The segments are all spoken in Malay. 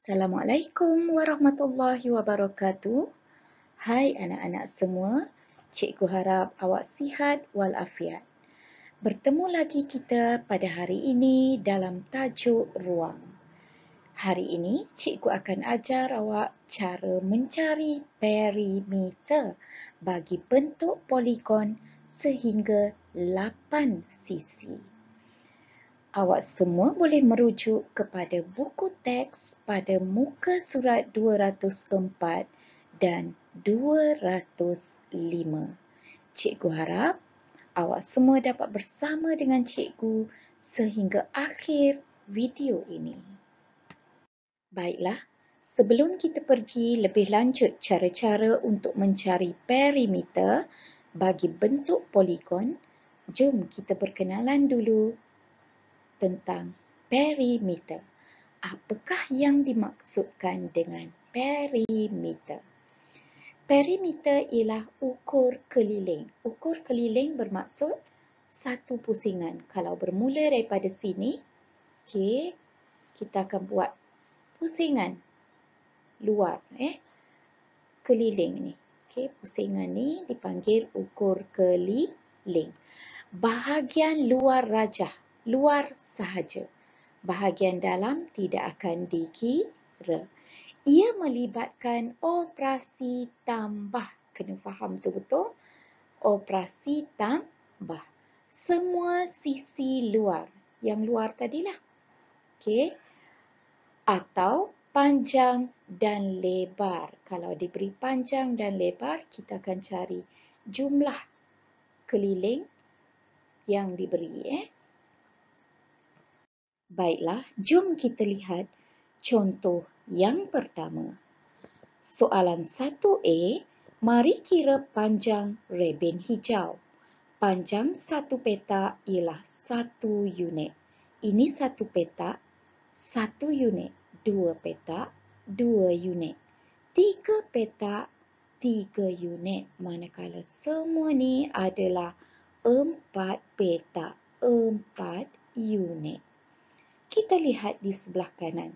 Assalamualaikum warahmatullahi wabarakatuh. Hai anak-anak semua, cikgu harap awak sihat walafiat. Bertemu lagi kita pada hari ini dalam tajuk ruang. Hari ini cikgu akan ajar awak cara mencari perimeter bagi bentuk poligon sehingga 8 sisi. Awak semua boleh merujuk kepada buku teks pada muka surat 204 dan 205. Cikgu harap awak semua dapat bersama dengan cikgu sehingga akhir video ini. Baiklah, sebelum kita pergi lebih lanjut cara-cara untuk mencari perimeter bagi bentuk poligon, jom kita perkenalan dulu tentang perimeter. Apakah yang dimaksudkan dengan perimeter? Perimeter ialah ukur keliling. Ukur keliling bermaksud satu pusingan. Kalau bermula daripada sini, kita akan buat pusingan luar, keliling ni. Pusingan ni dipanggil ukur keliling. Bahagian luar rajah, luar sahaja. Bahagian dalam tidak akan dikira. Ia melibatkan operasi tambah. Kena faham betul-betul. Operasi tambah. Semua sisi luar. Yang luar tadilah. Atau panjang dan lebar. Kalau diberi panjang dan lebar, kita akan cari jumlah keliling yang diberi. Baiklah, jom kita lihat contoh yang pertama. Soalan 1A, mari kira panjang reben hijau. Panjang satu petak ialah 1 unit. Ini 1 petak, 1 unit. 2 petak, 2 unit. 3 petak, 3 unit. Manakala semua ni adalah 4 petak, 4 unit. Kita lihat di sebelah kanan.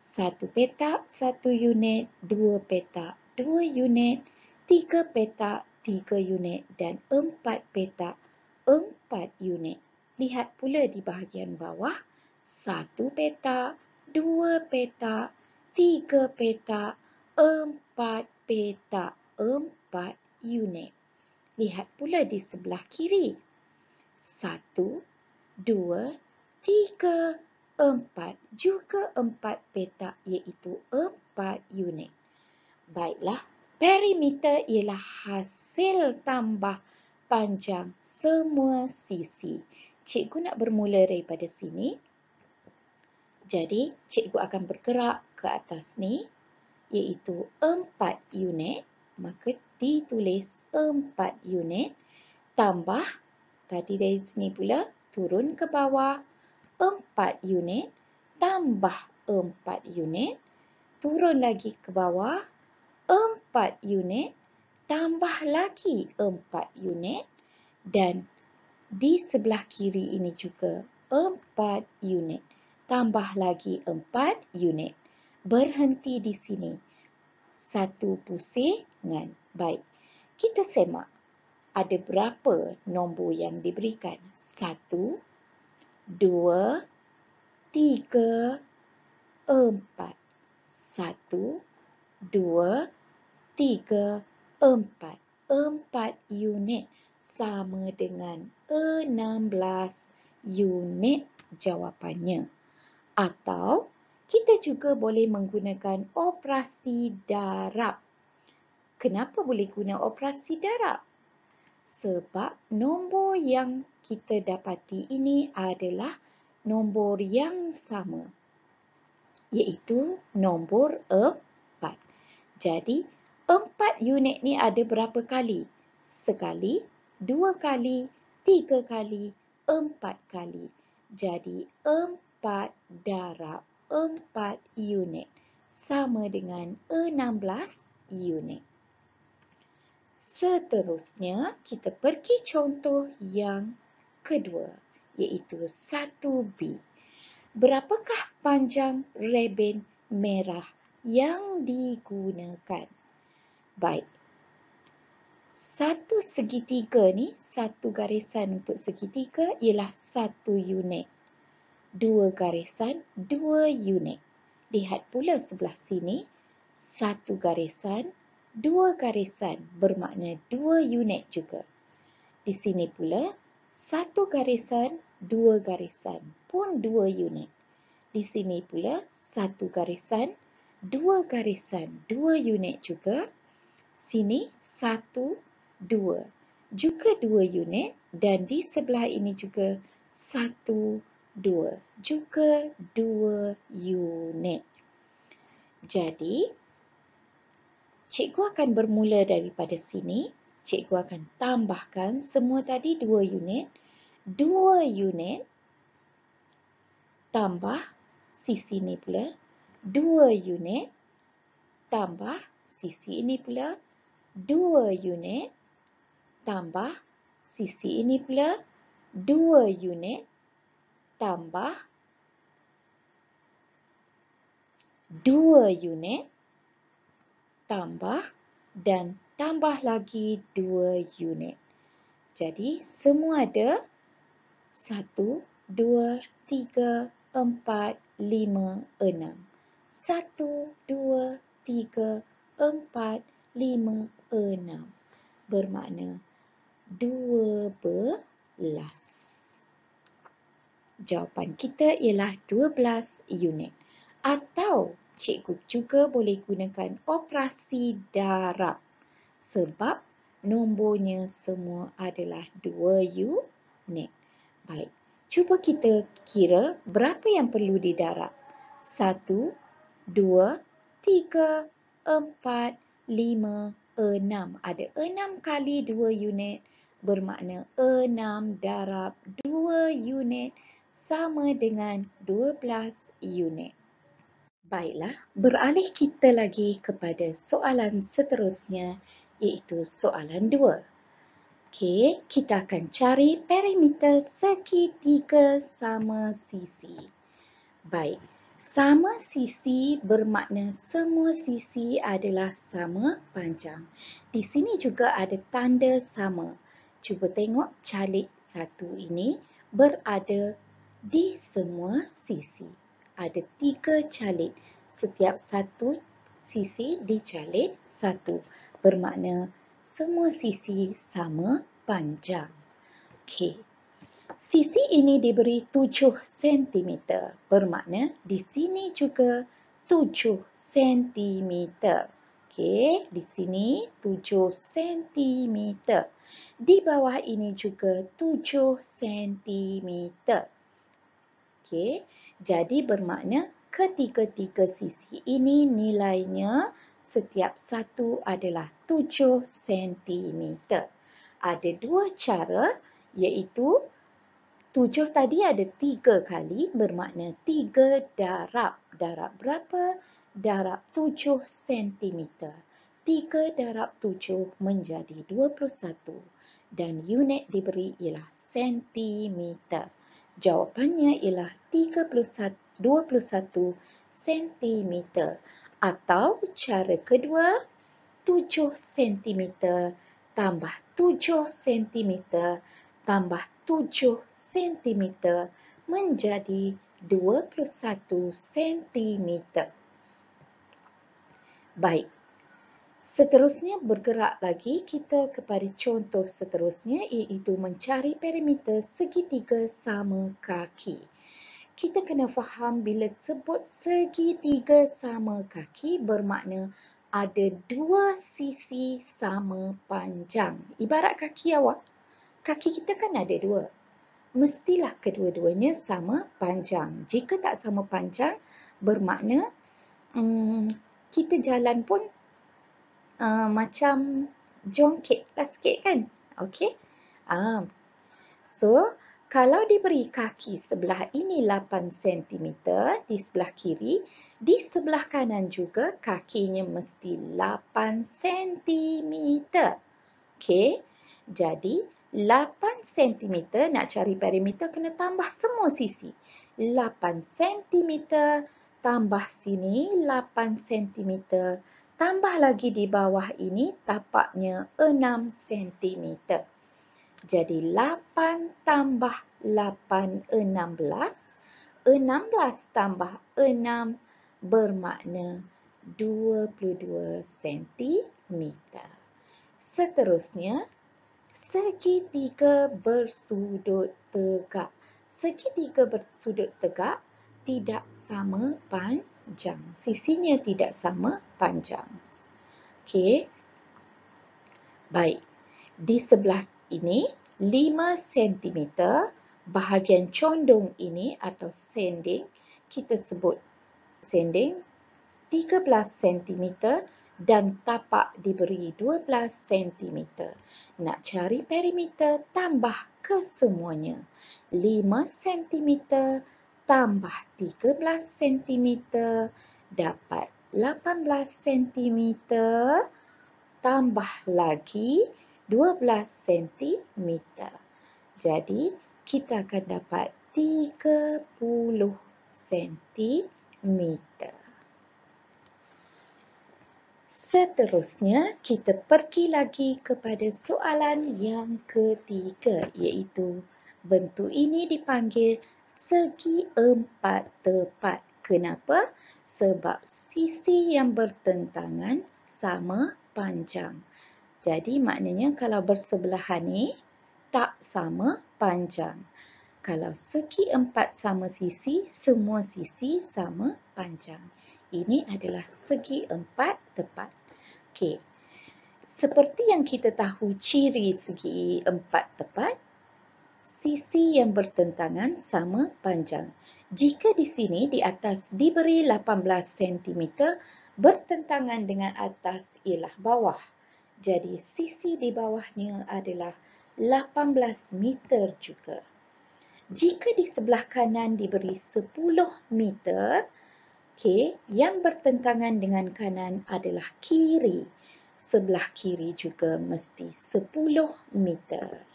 1 petak, 1 unit, 2 petak, 2 unit, 3 petak, 3 unit dan 4 petak, 4 unit. Lihat pula di bahagian bawah. 1 petak, 2 petak, 3 petak, 4 petak, 4 unit. Lihat pula di sebelah kiri. 1, 2, 3, 4. Juga 4 petak iaitu 4 unit. Baiklah, perimeter ialah hasil tambah panjang semua sisi. Cikgu nak bermula daripada sini. Jadi, cikgu akan bergerak ke atas ni iaitu 4 unit. Maka ditulis 4 unit. Tambah, tadi dari sini pula, turun ke bawah. 4 unit, tambah 4 unit, turun lagi ke bawah, 4 unit, tambah lagi 4 unit, dan di sebelah kiri ini juga 4 unit, tambah lagi 4 unit. Berhenti di sini. Satu pusingan. Baik, kita semak. Ada berapa nombor yang diberikan? 1, 2, 3, 4. 1, 2, 3, 4. 4 unit sama dengan 16 unit jawapannya. Atau kita juga boleh menggunakan operasi darab. Kenapa boleh guna operasi darab? Sebab nombor yang kita dapati ini adalah nombor yang sama, iaitu nombor 4. Jadi, 4 unit ni ada berapa kali? Sekali, 2 kali, 3 kali, 4 kali. Jadi, 4 darab 4 unit sama dengan 16 unit. Seterusnya, kita pergi contoh yang kedua, iaitu 1B. Berapakah panjang reben merah yang digunakan. Baik. Satu segitiga ni, satu garisan untuk segitiga ialah 1 unit. 2 garisan, 2 unit. Lihat pula sebelah sini, 1 garisan, 2 garisan bermakna 2 unit juga. Di sini pula, 1 garisan, 2 garisan pun 2 unit. Di sini pula, 1 garisan, 2 garisan, 2 unit juga. Sini 1, 2. Juga 2 unit dan di sebelah ini juga 1, 2. Juga 2 unit. Jadi, cikgu akan bermula daripada sini. Cikgu akan tambahkan semua tadi 2 unit. 2 unit tambah sisi ini pula. 2 unit tambah sisi ini pula. 2 unit tambah sisi ini pula. 2 unit tambah 2 unit tambah dan tambah lagi 2 unit. Jadi semua ada 1, 2, 3, 4, 5, 6. 1, 2, 3, 4, 5, 6. Bermakna 12. Jawapan kita ialah 12 unit. Atau cikgu juga boleh gunakan operasi darab sebab nombornya semua adalah 2 unit. Baik, cuba kita kira berapa yang perlu didarab. 1, 2, 3, 4, 5, 6. Ada 6 kali 2 unit bermakna 6 darab 2 unit sama dengan 12 unit. Baiklah, beralih kita lagi kepada soalan seterusnya iaitu soalan 2. Okey, kita akan cari perimeter segitiga sama sisi. Baik, sama sisi bermakna semua sisi adalah sama panjang. Di sini juga ada tanda sama. Cuba tengok calik 1 ini berada di semua sisi. Ada 3 calik. Setiap satu sisi dicalik 1. Bermakna semua sisi sama panjang. Okey. Sisi ini diberi 7 cm. Bermakna di sini juga 7 cm. Okey, di sini 7 cm. Di bawah ini juga 7 cm. Okey, jadi bermakna ketiga-tiga sisi ini nilainya setiap satu adalah 7 cm. Ada 2 cara iaitu 7 tadi ada 3 kali bermakna 3 darab. Darab berapa? Darab 7 cm. 3 darab 7 menjadi 21 dan unit diberi ialah sentimeter. Jawapannya ialah 21 cm atau cara kedua 7 cm tambah 7 cm tambah 7 cm menjadi 21 cm. Baik. Seterusnya bergerak lagi kita kepada contoh seterusnya iaitu mencari perimeter segitiga sama kaki. Kita kena faham bila sebut segitiga sama kaki bermakna ada 2 sisi sama panjang. Ibarat kaki awak, kaki kita kan ada 2. Mestilah kedua-duanya sama panjang. Jika tak sama panjang bermakna kita jalan pun macam jongkit lah sikit kan. Okey. So, kalau diberi kaki sebelah ini 8 cm di sebelah kiri, di sebelah kanan juga kakinya mesti 8 cm. Okey. Jadi, 8 cm nak cari perimeter kena tambah semua sisi. 8 cm tambah sini 8 cm. Tambah lagi di bawah ini tapaknya 6 cm. Jadi 8 tambah 8, 16. 16 tambah 6 bermakna 22 cm. Seterusnya, segitiga bersudut tegak. Segitiga bersudut tegak tidak sama panjang. Sisinya tidak sama panjang. Okey. Baik. Di sebelah ini 5 cm, bahagian condong ini atau sanding, kita sebut sanding 13 cm dan tapak diberi 12 cm. Nak cari perimeter, tambah kesemuanya. 5 cm tambah 13 cm dapat 18 cm tambah lagi 12 cm. Jadi, kita akan dapat 30 cm. Seterusnya, kita pergi lagi kepada soalan yang ketiga, iaitu bentuk ini dipanggil segi empat tepat. Kenapa? Sebab sisi yang bertentangan sama panjang. Jadi maknanya kalau bersebelahan ni tak sama panjang. Kalau segi empat sama sisi, semua sisi sama panjang. Ini adalah segi empat tepat. Okey. Seperti yang kita tahu ciri segi empat tepat, sisi yang bertentangan sama panjang. Jika di sini di atas diberi 18 cm, bertentangan dengan atas ialah bawah. Jadi sisi di bawahnya adalah 18 meter juga. Jika di sebelah kanan diberi 10 meter, okey, yang bertentangan dengan kanan adalah kiri. Sebelah kiri juga mesti 10 meter.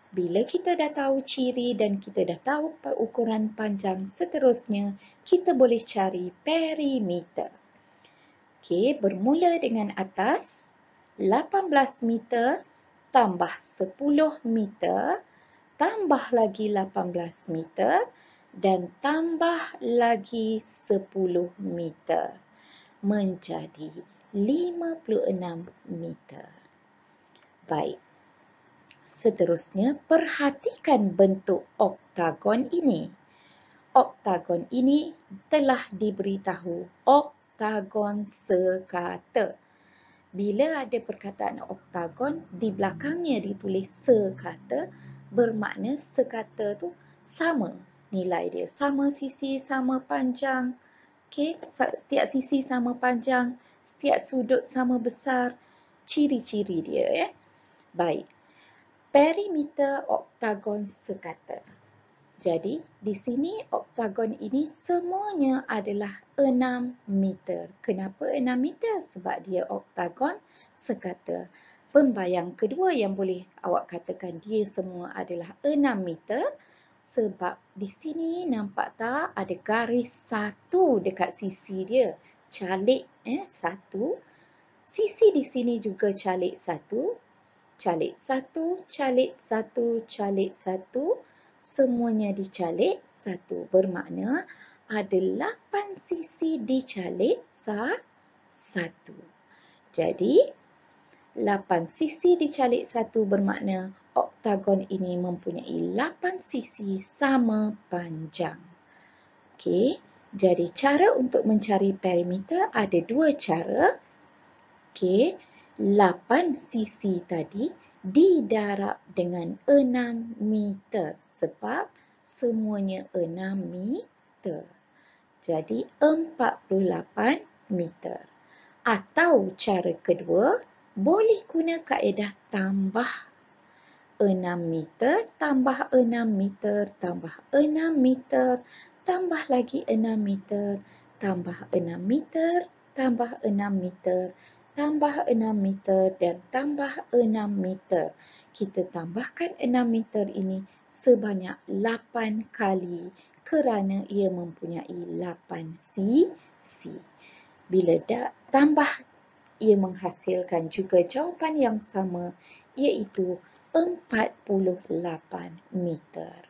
Bila kita dah tahu ciri dan kita dah tahu ukuran panjang, seterusnya kita boleh cari perimeter. Okey, bermula dengan atas 18 meter tambah 10 meter tambah lagi 18 meter dan tambah lagi 10 meter menjadi 56 meter. Baik. Seterusnya, perhatikan bentuk oktagon ini. Oktagon ini telah diberitahu oktagon sekata. Bila ada perkataan oktagon, di belakangnya ditulis sekata, bermakna sekata tu sama nilai dia. Sama sisi, sama panjang. Okay? Setiap sisi sama panjang, setiap sudut sama besar. Ciri-ciri dia. Baik. Perimeter oktagon sekata. Jadi, di sini oktagon ini semuanya adalah 6 meter. Kenapa 6 meter? Sebab dia oktagon sekata. Pembayang kedua yang boleh awak katakan dia semua adalah 6 meter. Sebab di sini nampak tak ada garis satu dekat sisi dia. Calik satu. Sisi di sini juga calik satu. Calik satu, calik satu, calik satu, semuanya dicalik satu. Bermakna ada 8 sisi dicalik satu. Jadi, 8 sisi dicalik satu bermakna oktagon ini mempunyai 8 sisi sama panjang. Okey, jadi cara untuk mencari perimeter ada dua cara. Okey. 8 sisi tadi didarab dengan 6 meter sebab semuanya 6 meter. Jadi 48 meter. Atau cara kedua, boleh guna kaedah tambah 6 meter, tambah 6 meter, tambah 6 meter, tambah lagi 6 meter, tambah 6 meter, tambah 6 meter, tambah 6 meter dan tambah 6 meter. Kita tambahkan 6 meter ini sebanyak 8 kali kerana ia mempunyai 8 sisi. Bila tambah, ia menghasilkan juga jawapan yang sama, iaitu 48 meter.